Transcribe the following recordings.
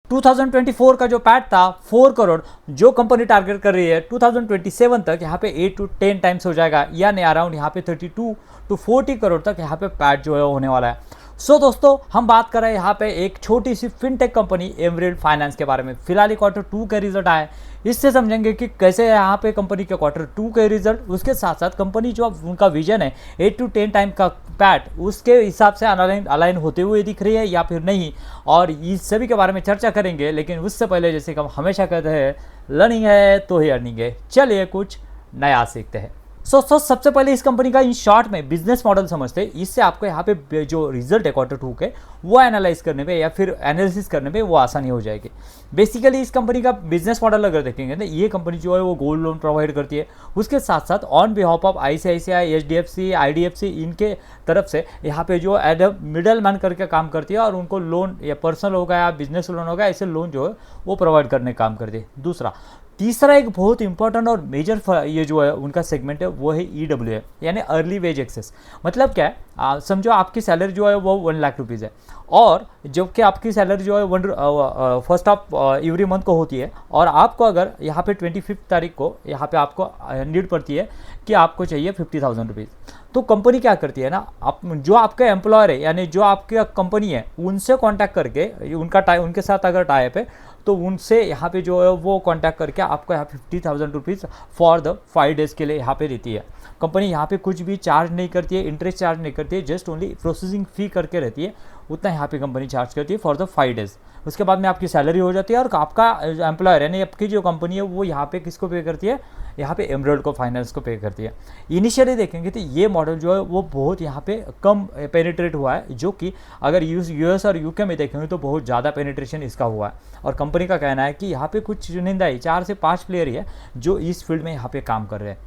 2024 का जो पैट था 4 करोड़, जो कंपनी टारगेट कर रही है 2027 तक यहाँ पे 8 to 10 टाइम्स हो जाएगा, यानी अराउंड यहाँ पे 32 to 40 करोड़ तक यहाँ पे पैट जो है होने वाला है। सो दोस्तों, हम बात कर रहे हैं यहाँ पे एक छोटी सी फिनटेक कंपनी एमरेल्ड फाइनेंस के बारे में। फिलहाल क्वार्टर 2 के रिजल्ट आए, इससे समझेंगे कि कैसे यहाँ पे कंपनी के क्वार्टर 2 के रिजल्ट, उसके साथ साथ कंपनी जो उनका विजन है 8 to 10 टाइम का पैट, उसके हिसाब से अलाइन होते हुए दिख रही है या फिर नहीं, और इस सभी के बारे में चर्चा करेंगे। लेकिन उससे पहले, जैसे कि हम हमेशा कहते हैं, लर्निंग है तो ही अर्निंग है। चलिए कुछ नया सीखते हैं। सबसे पहले इस कंपनी का इन शॉर्ट में बिजनेस मॉडल समझते हैं। इससे आपको यहाँ पे जो रिजल्ट है क्वार्टर 2 के, वो एनालाइज करने में या फिर एनालिसिस करने में वो आसानी हो जाएगी। बेसिकली इस कंपनी का बिजनेस मॉडल अगर देखेंगे ना, ये कंपनी जो है वो गोल्ड लोन प्रोवाइड करती है। उसके साथ साथ on behalf of ICICI, HDFC, IDFC, इनके तरफ से यहाँ पे जो एड मिडल मैन करके काम करती है और उनको लोन या पर्सनल होगा या बिजनेस लोन होगा, ऐसे लोन जो है वो प्रोवाइड करने का काम करती है। तीसरा एक बहुत इंपॉर्टेंट और मेजर ये जो है उनका सेगमेंट है, वो है EWA यानी अर्ली वेज एक्सेस। मतलब क्या है, समझो आपकी सैलरी जो है वो 1 लाख रुपीज़ है, और जब कि आपकी सैलरी जो है फर्स्ट ऑफ एवरी मंथ को होती है, और आपको अगर यहाँ पे 25 तारीख को यहाँ पे आपको नीड पड़ती है कि आपको चाहिए 50,000 रुपीज़, तो कंपनी क्या करती है ना, जो आपका एम्प्लॉयर है यानी जो आपकी कंपनी है, उनसे कांटेक्ट करके उनके साथ अगर टाइप है तो उनसे यहाँ पे जो है वो कांटेक्ट करके आपको यहाँ 50,000 रुपीज़ फॉर द 5 डेज़ के लिए यहाँ पे देती है। कंपनी यहाँ पे कुछ भी चार्ज नहीं करती है, इंटरेस्ट चार्ज नहीं करती है, जस्ट ओनली प्रोसेसिंग फ़ी करके रहती है, उतना यहाँ पे कंपनी चार्ज करती है फॉर द 5 डेज़। उसके बाद में आपकी सैलरी हो जाती है, और आपका एम्प्लॉयर यानी आपकी जो कंपनी है वो यहाँ पे किसको पे करती है, यहाँ पे एमरेल्ड को फाइनेंस को पे करती है। इनिशियली देखेंगे तो ये मॉडल जो है वो बहुत यहाँ पे कम पेनिट्रेट हुआ है, जो कि अगर US और UK में देखेंगे तो बहुत ज़्यादा पेनिट्रेशन इसका हुआ है। और कंपनी का कहना है कि यहाँ पे कुछ चुनिंदा ही 4 से 5 प्लेयर ही है जो इस फील्ड में यहाँ पे काम कर रहे हैं।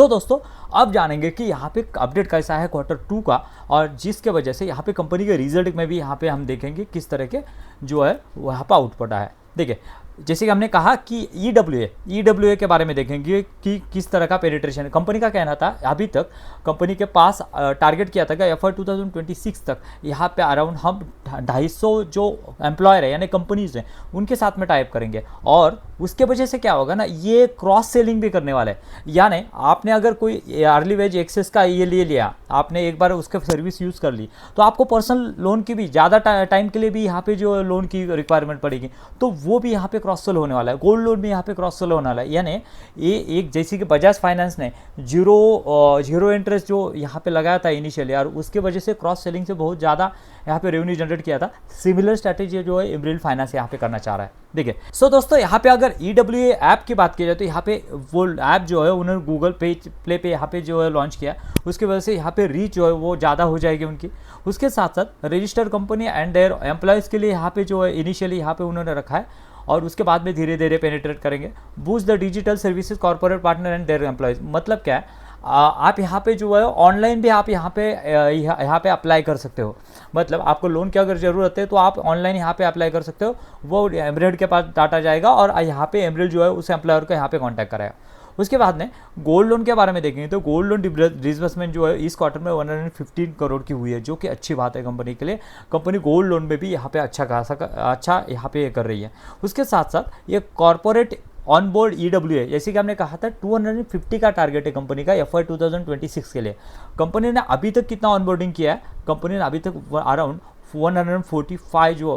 दोस्तों, अब जानेंगे कि यहाँ पे अपडेट कैसा है क्वार्टर 2 का, और जिसके वजह से यहाँ पे कंपनी के रिजल्ट में भी यहाँ पे हम देखेंगे किस तरह के जो है वहाँ पर आउटपुट आया है। देखिए, जैसे कि हमने कहा कि EWA के बारे में देखेंगे कि किस तरह का पेनिट्रेशन है। कंपनी का कहना था अभी तक कंपनी के पास टारगेट किया था कि FY 2026 तक यहाँ पे अराउंड हम 250 जो एम्प्लॉयर है यानी कंपनीज हैं उनके साथ में टाइप करेंगे, और उसके वजह से क्या होगा ना, ये क्रॉस सेलिंग भी करने वाला है। यानी आपने अगर कोई अर्ली वेज एक्सेस का ये ले लिया, आपने एक बार उसका सर्विस यूज़ कर ली, तो आपको पर्सनल लोन की भी ज़्यादा टाइम के लिए भी यहाँ पे जो लोन की रिक्वायरमेंट पड़ेगी, तो वो भी यहाँ पे क्रॉस सेल होने वाला है। गोल्ड लोन भी यहाँ पे क्रॉस सेल होने वाला है। यानी ये एक, जैसे कि बजाज फाइनेंस ने जीरो इंटरेस्ट जो यहाँ पे लगाया था इनिशियली, और उसके वजह से क्रॉस सेलिंग से बहुत ज़्यादा यहाँ पे रेवेन्यू जनरेट किया था, सिमिलर स्ट्रैटेजी जो है एमरेल्ड फाइनेंस यहाँ पे करना चाह रहा है। देखिए, दोस्तों, यहाँ पे अगर EWA ऐप की बात की जाए तो यहाँ पे वो ऐप जो है उन्होंने गूगल प्ले पे यहाँ पे जो है लॉन्च किया, उसकी वजह से यहाँ पे रीच जो है वो ज़्यादा हो जाएगी उनकी। उसके साथ साथ registered company and there employees के लिए यहाँ पे जो है इनिशियली यहाँ पे उन्होंने रखा है, और उसके बाद में धीरे धीरे पेनिट्रेट करेंगे। Boost the digital services corporate partner and there employees. मतलब क्या है, आप यहाँ पे जो है ऑनलाइन भी आप यहाँ पे अप्लाई कर सकते हो। मतलब आपको लोन की अगर ज़रूरत है तो आप ऑनलाइन यहाँ पे अप्लाई कर सकते हो, वो एमरेल्ड के पास डाटा जाएगा और यहाँ पे एमरेल्ड जो है उस एम्प्लॉयर को यहाँ पे कांटेक्ट कराएगा। उसके बाद में गोल्ड लोन के बारे में देखेंगे तो गोल्ड लोन डिसबर्समेंट जो है इस क्वार्टर में 115 करोड़ की हुई है, जो कि अच्छी बात है कंपनी के लिए। कंपनी गोल्ड लोन में भी यहाँ पे अच्छा यहाँ पे कर रही है। उसके साथ साथ ये कॉर्पोरेट ऑन बोर्ड EWA, जैसे कि हमने कहा था 250 का टारगेट है कंपनी का FY 2026 के लिए। कंपनी ने अभी तक कितना ऑनबोर्डिंग किया है, कंपनी ने अभी तक अराउंड 145 जो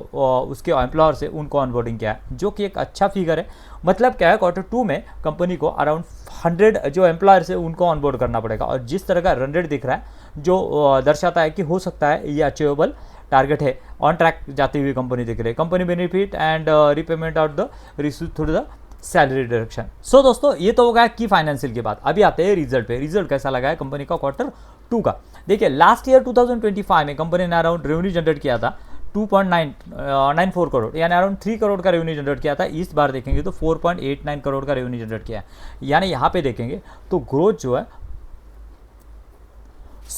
उसके एम्प्लॉयर्स है उनको ऑनबोर्डिंग किया है, जो कि एक अच्छा फिगर है। मतलब क्या है, क्वार्टर 2 में कंपनी को अराउंड 100 जो एम्प्लॉयर्स है उनको ऑनबोर्ड करना पड़ेगा, और जिस तरह का रन रेट दिख रहा है जो दर्शाता है कि हो सकता है ये अचीवेबल टारगेट है, ऑन ट्रैक जाती हुई कंपनी दिख रही है। Company benefit and repayment of the receive through the salary deduction. दोस्तों, ये तो हो गया की फाइनेंशियल की बात। अभी आते हैं रिजल्ट पे। रिजल्ट कैसा लगा है कंपनी का क्वार्टर 2 का। देखिए, लास्ट ईयर 2025 में कंपनी ने अराउंड रेवेन्यू जनरेट किया था 2.94 करोड़, यानी अराउंड 3 करोड़ का रेवेन्यू जनरेट किया था। इस बार देखेंगे तो 4.89 करोड़ का रेवेन्यू जनरेट किया है, यानी यहाँ पे देखेंगे तो ग्रोथ जो है।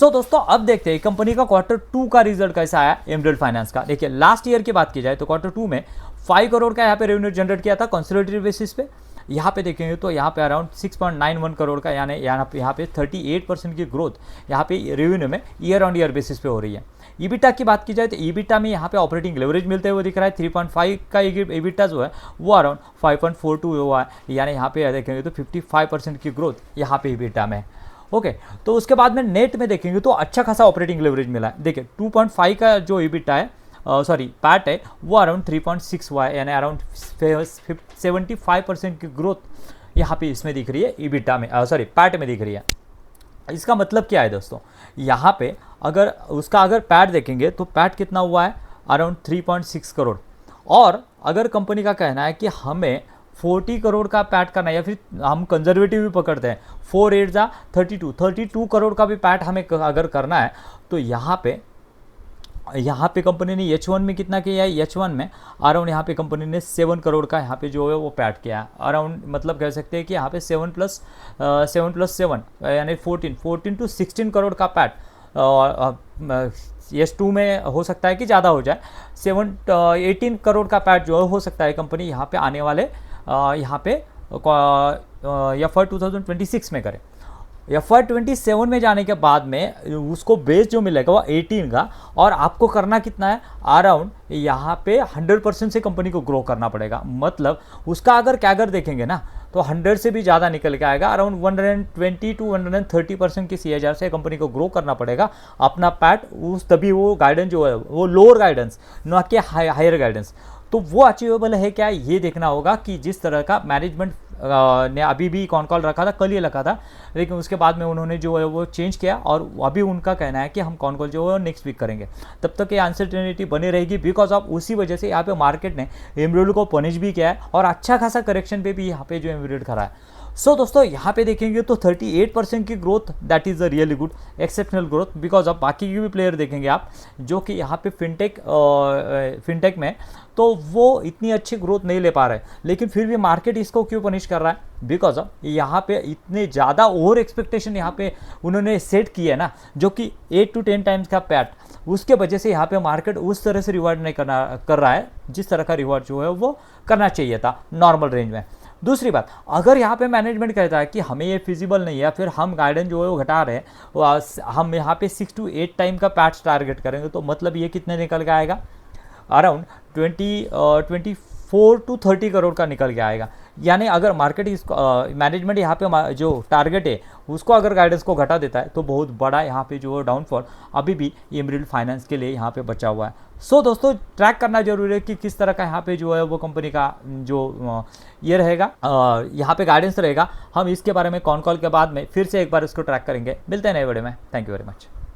दोस्तों, अब देखते हैं कंपनी का क्वार्टर 2 का रिजल्ट कैसा आया एमरेल्ड फाइनेंस का। देखिए, लास्ट ईयर की बात की जाए तो क्वार्टर 2 में 5 करोड़ का यहाँ पे रेवेन्यू जनरेट किया था कंसोलिडेटेड बेसिस पे। यहाँ पे देखेंगे तो यहाँ पे अराउंड 6.91 करोड़ का, यानी यहाँ पे 38% की ग्रोथ यहाँ पे रेवेन्यू में ईयर ऑन ईयर बेसिस पे हो रही है। ईबिटा की बात की जाए तो ईबिटा में यहाँ पे ऑपरेटिंग लेवरेज मिलते हुए दिख रहा है। 3.5 का ईबिटा जो है वो अराउंड 5.42 हुआ है, यानी यहाँ पे देखेंगे तो 55% की ग्रोथ यहाँ पे ईबिटा में। ओके, तो उसके बाद में नेट में देखेंगे तो अच्छा खासा ऑपरेटिंग लेवरेज मिला है। देखिए 2.5 का जो ईबिटा है पैट है वो अराउंड 3.6 हुआ है, यानी अराउंड 75% की ग्रोथ यहाँ पे इसमें दिख रही है ईबिटा में, पैट में दिख रही है। इसका मतलब क्या है दोस्तों, यहाँ पे अगर पैट देखेंगे तो पैट कितना हुआ है, अराउंड 3.6 करोड़। और अगर कंपनी का कहना है कि हमें 40 करोड़ का पैट करना है, या फिर हम कंजर्वेटिव भी पकड़ते हैं 4 8 जा 32 करोड़ का भी पैट हमें अगर करना है, तो यहाँ पे कंपनी ने H1 में कितना किया है, H1 में अराउंड यहाँ पे कंपनी ने 7 करोड़ का यहाँ पे जो है वो पैट किया है। अराउंड मतलब कह सकते हैं कि यहाँ पे 7 + 7 यानी 14 to 16 करोड़ का पैट H2 में हो सकता है कि ज़्यादा हो जाए। 18 करोड़ का पैट जो हो सकता है कंपनी यहाँ पे आने वाले यहाँ पे FY 2026 में करे। FY 27 में जाने के बाद में उसको बेस जो मिलेगा वो 18 का, और आपको करना कितना है, अराउंड यहाँ पे 100% से कंपनी को ग्रो करना पड़ेगा। मतलब उसका अगर कैगर देखेंगे ना तो 100 से भी ज़्यादा निकल के आएगा। अराउंड 120 to 130% की CAGR से कंपनी को ग्रो करना पड़ेगा अपना पैट, तभी वो गाइडेंस जो है वो लोअर गाइडेंस ना कि हायर गाइडेंस, तो वो अचीवेबल है क्या, ये देखना होगा। कि जिस तरह का मैनेजमेंट ने अभी भी कॉन कॉल रखा था, कल ही रखा था, लेकिन उसके बाद में उन्होंने जो है वो चेंज किया, और अभी उनका कहना है कि हम कॉन कॉल जो है नेक्स्ट वीक करेंगे। तब तक ये अनसर्टेनिटी बनी रहेगी, बिकॉज ऑफ उसी वजह से यहाँ पे मार्केट ने एमरेल्ड को पनिश भी किया है, और अच्छा खासा करेक्शन पे भी यहाँ पे जो एमरेल्ड खड़ा है। सो दोस्तों यहाँ पे देखेंगे तो 38% की growth, that is a really good exceptional growth, because of बाकी की भी प्लेयर देखेंगे आप जो कि यहाँ पे फिनटेक में तो वो इतनी अच्छी ग्रोथ नहीं ले पा रहे, लेकिन फिर भी मार्केट इसको क्यों पनिश कर रहा है, बिकॉज ऑफ यहाँ पे इतने ज़्यादा ओवर एक्सपेक्टेशन यहाँ पे उन्होंने सेट की है ना, जो कि 8 to 10 टाइम्स का पैट, उसके वजह से यहाँ पे मार्केट उस तरह से रिवार्ड नहीं कर रहा है जिस तरह का रिवार्ड जो है वो करना चाहिए था नॉर्मल रेंज में। दूसरी बात, अगर यहाँ पे मैनेजमेंट कहता है कि हमें ये फिजिबल नहीं है, फिर हम गाइडेंस जो है वो घटा रहे हैं, हम यहाँ पे 6 to 8 टाइम का पैच टारगेट करेंगे, तो मतलब ये कितने निकल के आएगा, अराउंड 24 to 30 करोड़ का निकल के आएगा। यानी अगर मार्केट इसको मैनेजमेंट यहाँ पे जो टारगेट है उसको अगर गाइडेंस को घटा देता है, तो बहुत बड़ा यहाँ पे जो डाउनफॉल अभी भी एमरेल्ड फाइनेंस के लिए यहाँ पे बचा हुआ है। सो दोस्तों ट्रैक करना जरूरी है कि किस तरह का यहाँ पे जो है वो कंपनी का जो ये रहेगा, यहाँ पे गाइडेंस रहेगा। हम इसके बारे में कॉन कॉल के बाद में फिर से एक बार इसको ट्रैक करेंगे। मिलते हैं नए वीडियो में। Thank you very much.